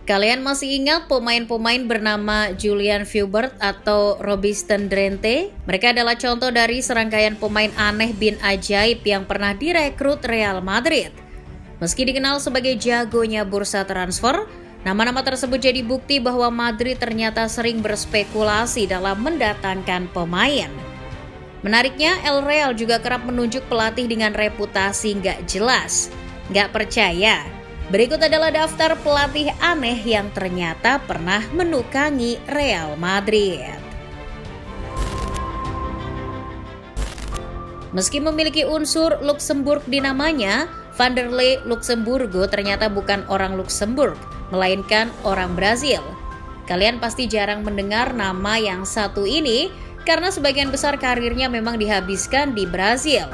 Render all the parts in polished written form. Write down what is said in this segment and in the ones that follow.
Kalian masih ingat pemain-pemain bernama Julian Fubert atau Robinson Drenthe? Mereka adalah contoh dari serangkaian pemain aneh bin ajaib yang pernah direkrut Real Madrid. Meski dikenal sebagai jagonya bursa transfer, nama-nama tersebut jadi bukti bahwa Madrid ternyata sering berspekulasi dalam mendatangkan pemain. Menariknya, El Real juga kerap menunjuk pelatih dengan reputasi nggak jelas. Nggak percaya? Berikut adalah daftar pelatih aneh yang ternyata pernah menukangi Real Madrid. Meski memiliki unsur Luxembourg di namanya, Vanderlei Luxemburgo ternyata bukan orang Luxembourg, melainkan orang Brazil. Kalian pasti jarang mendengar nama yang satu ini karena sebagian besar karirnya memang dihabiskan di Brazil.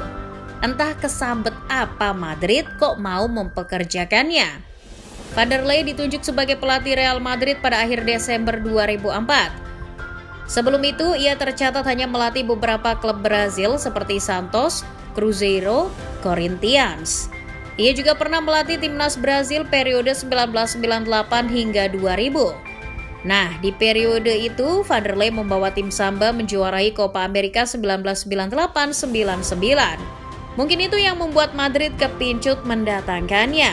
Entah kesambet apa Madrid kok mau mempekerjakannya. Vanderlei ditunjuk sebagai pelatih Real Madrid pada akhir Desember 2004. Sebelum itu, ia tercatat hanya melatih beberapa klub Brazil seperti Santos, Cruzeiro, Corinthians. Ia juga pernah melatih timnas Brazil periode 1998 hingga 2000. Nah, di periode itu, Vanderlei membawa tim Samba menjuarai Copa America 1998-99. Mungkin itu yang membuat Madrid kepincut mendatangkannya.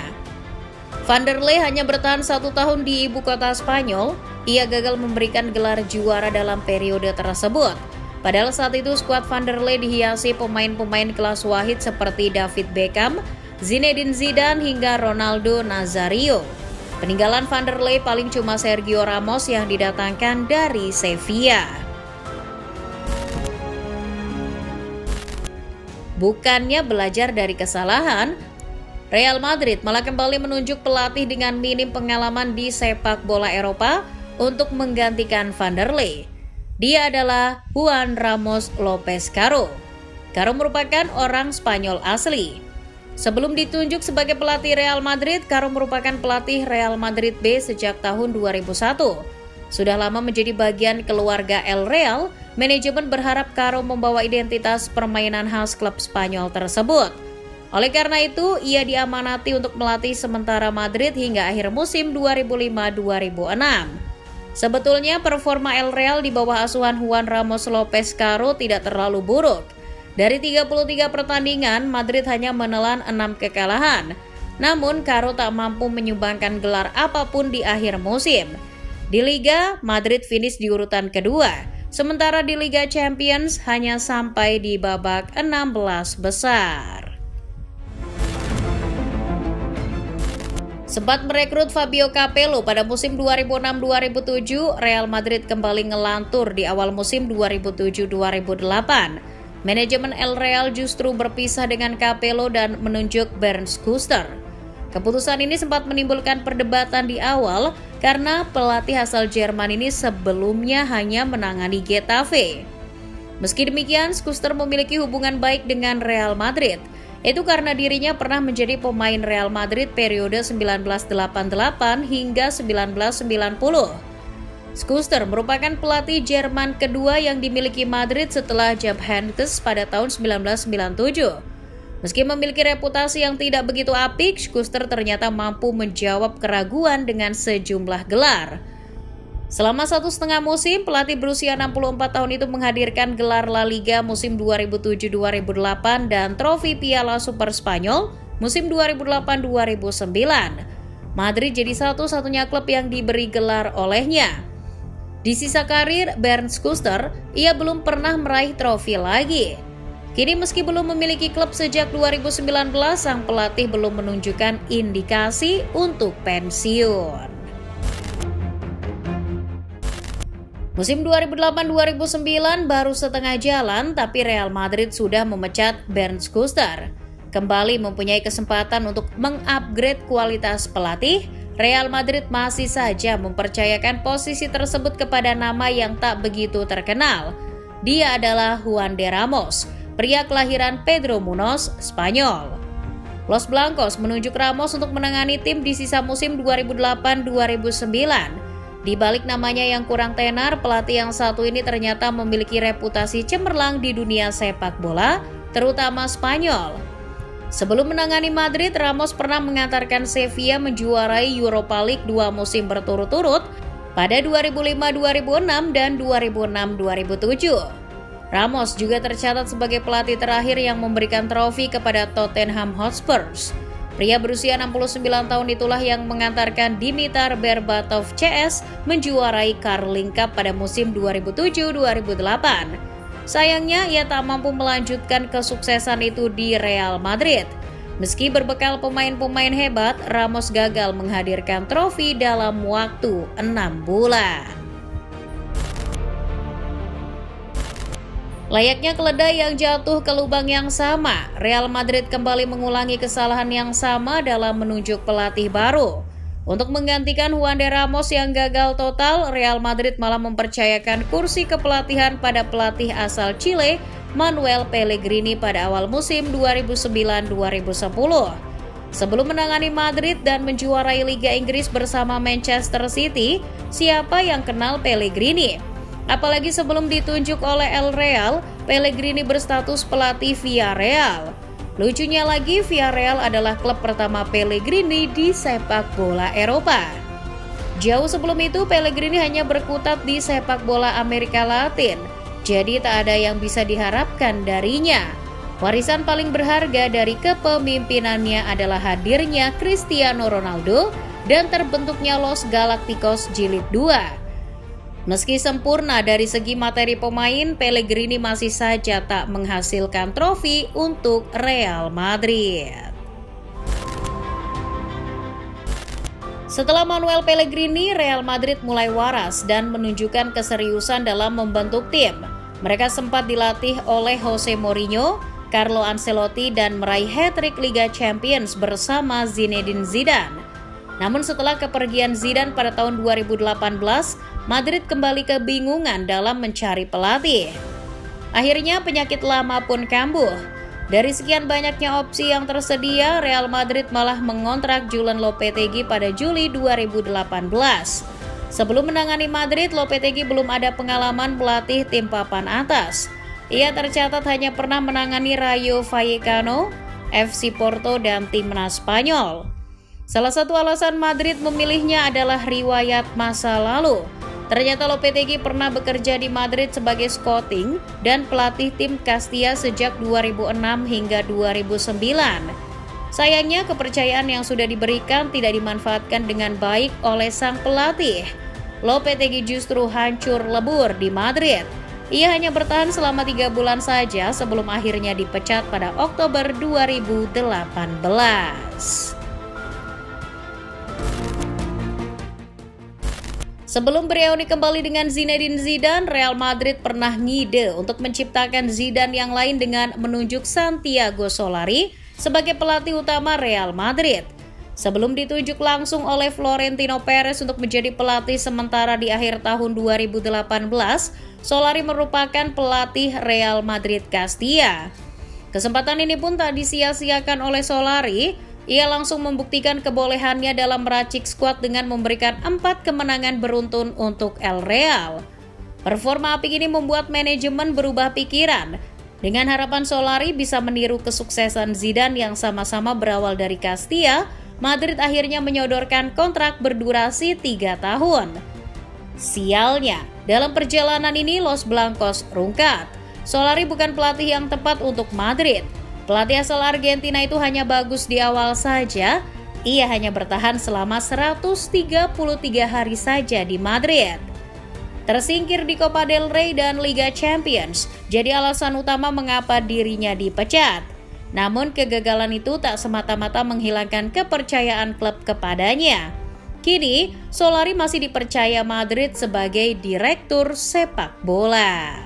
Vanderlei hanya bertahan 1 tahun di ibu kota Spanyol. Ia gagal memberikan gelar juara dalam periode tersebut. Padahal saat itu skuad Vanderlei dihiasi pemain-pemain kelas wahid seperti David Beckham, Zinedine Zidane hingga Ronaldo Nazario. Peninggalan Vanderlei paling cuma Sergio Ramos yang didatangkan dari Sevilla. Bukannya belajar dari kesalahan, Real Madrid malah kembali menunjuk pelatih dengan minim pengalaman di sepak bola Eropa untuk menggantikan Vanderlei. Dia adalah Juan Ramos Lopez Caro. Caro merupakan orang Spanyol asli. Sebelum ditunjuk sebagai pelatih Real Madrid, Caro merupakan pelatih Real Madrid B sejak tahun 2001. Sudah lama menjadi bagian keluarga El Real, manajemen berharap Caro membawa identitas permainan khas klub Spanyol tersebut. Oleh karena itu, ia diamanati untuk melatih sementara Madrid hingga akhir musim 2005-2006. Sebetulnya performa El Real di bawah asuhan Juan Ramos Lopez Caro tidak terlalu buruk. Dari 33 pertandingan, Madrid hanya menelan 6 kekalahan. Namun, Caro tak mampu menyumbangkan gelar apapun di akhir musim. Di Liga, Madrid finish di urutan kedua. Sementara di Liga Champions hanya sampai di babak 16 besar. Sempat merekrut Fabio Capello pada musim 2006-2007, Real Madrid kembali ngelantur di awal musim 2007-2008. Manajemen El Real justru berpisah dengan Capello dan menunjuk Bernd Schuster. Keputusan ini sempat menimbulkan perdebatan di awal karena pelatih asal Jerman ini sebelumnya hanya menangani Getafe. Meski demikian, Schuster memiliki hubungan baik dengan Real Madrid. Itu karena dirinya pernah menjadi pemain Real Madrid periode 1988 hingga 1990. Schuster merupakan pelatih Jerman kedua yang dimiliki Madrid setelah Jupp Heynckes pada tahun 1997. Meski memiliki reputasi yang tidak begitu apik, Schuster ternyata mampu menjawab keraguan dengan sejumlah gelar. Selama 1,5 musim, pelatih berusia 64 tahun itu menghadirkan gelar La Liga musim 2007-2008 dan trofi Piala Super Spanyol musim 2008-2009. Madrid jadi satu-satunya klub yang diberi gelar olehnya. Di sisa karir Bernd Schuster, ia belum pernah meraih trofi lagi. Kini meski belum memiliki klub sejak 2019, sang pelatih belum menunjukkan indikasi untuk pensiun. Musim 2008-2009 baru setengah jalan, tapi Real Madrid sudah memecat Bernd Schuster. Kembali mempunyai kesempatan untuk mengupgrade kualitas pelatih, Real Madrid masih saja mempercayakan posisi tersebut kepada nama yang tak begitu terkenal. Dia adalah Juan de Ramos, pria kelahiran Pedro Munoz, Spanyol. Los Blancos menunjuk Ramos untuk menangani tim di sisa musim 2008-2009. Di balik namanya yang kurang tenar, pelatih yang satu ini ternyata memiliki reputasi cemerlang di dunia sepak bola, terutama Spanyol. Sebelum menangani Madrid, Ramos pernah mengantarkan Sevilla menjuarai Europa League 2 musim berturut-turut pada 2005-2006 dan 2006-2007. Ramos juga tercatat sebagai pelatih terakhir yang memberikan trofi kepada Tottenham Hotspur. Pria berusia 69 tahun itulah yang mengantarkan Dimitar Berbatov CS menjuarai Carling Cup pada musim 2007-2008. Sayangnya, ia tak mampu melanjutkan kesuksesan itu di Real Madrid. Meski berbekal pemain-pemain hebat, Ramos gagal menghadirkan trofi dalam waktu 6 bulan. Layaknya keledai yang jatuh ke lubang yang sama, Real Madrid kembali mengulangi kesalahan yang sama dalam menunjuk pelatih baru. Untuk menggantikan Juan de Ramos yang gagal total, Real Madrid malah mempercayakan kursi kepelatihan pada pelatih asal Chile, Manuel Pellegrini pada awal musim 2009-2010. Sebelum menangani Madrid dan menjuarai Liga Inggris bersama Manchester City, siapa yang kenal Pellegrini? Apalagi sebelum ditunjuk oleh El Real, Pellegrini berstatus pelatih Villarreal. Lucunya lagi, Villarreal adalah klub pertama Pellegrini di sepak bola Eropa. Jauh sebelum itu, Pellegrini hanya berkutat di sepak bola Amerika Latin, jadi tak ada yang bisa diharapkan darinya. Warisan paling berharga dari kepemimpinannya adalah hadirnya Cristiano Ronaldo dan terbentuknya Los Galacticos Jilid 2. Meski sempurna dari segi materi pemain, Pellegrini masih saja tak menghasilkan trofi untuk Real Madrid. Setelah Manuel Pellegrini, Real Madrid mulai waras dan menunjukkan keseriusan dalam membentuk tim. Mereka sempat dilatih oleh Jose Mourinho, Carlo Ancelotti, dan meraih hat-trick Liga Champions bersama Zinedine Zidane. Namun setelah kepergian Zidane pada tahun 2018, Madrid kembali kebingungan dalam mencari pelatih. Akhirnya penyakit lama pun kambuh. Dari sekian banyaknya opsi yang tersedia, Real Madrid malah mengontrak Julen Lopetegui pada Juli 2018. Sebelum menangani Madrid, Lopetegui belum ada pengalaman melatih tim papan atas. Ia tercatat hanya pernah menangani Rayo Vallecano, FC Porto, dan timnas Spanyol. Salah satu alasan Madrid memilihnya adalah riwayat masa lalu. Ternyata Lopetegui pernah bekerja di Madrid sebagai scouting dan pelatih tim Castilla sejak 2006 hingga 2009. Sayangnya kepercayaan yang sudah diberikan tidak dimanfaatkan dengan baik oleh sang pelatih. Lopetegui justru hancur lebur di Madrid. Ia hanya bertahan selama 3 bulan saja sebelum akhirnya dipecat pada Oktober 2018. Sebelum bereuni kembali dengan Zinedine Zidane, Real Madrid pernah ngide untuk menciptakan Zidane yang lain dengan menunjuk Santiago Solari sebagai pelatih utama Real Madrid. Sebelum ditunjuk langsung oleh Florentino Perez untuk menjadi pelatih sementara di akhir tahun 2018, Solari merupakan pelatih Real Madrid Castilla. Kesempatan ini pun tak disia-siakan oleh Solari. Ia langsung membuktikan kebolehannya dalam meracik skuad dengan memberikan 4 kemenangan beruntun untuk El Real. Performa apik ini membuat manajemen berubah pikiran. Dengan harapan Solari bisa meniru kesuksesan Zidane yang sama-sama berawal dari Castilla, Madrid akhirnya menyodorkan kontrak berdurasi 3 tahun. Sialnya, dalam perjalanan ini Los Blancos rungkat. Solari bukan pelatih yang tepat untuk Madrid. Pelatih asal Argentina itu hanya bagus di awal saja. Ia hanya bertahan selama 133 hari saja di Madrid. Tersingkir di Copa del Rey dan Liga Champions jadi alasan utama mengapa dirinya dipecat. Namun kegagalan itu tak semata-mata menghilangkan kepercayaan klub kepadanya. Kini, Solari masih dipercaya Madrid sebagai direktur sepak bola.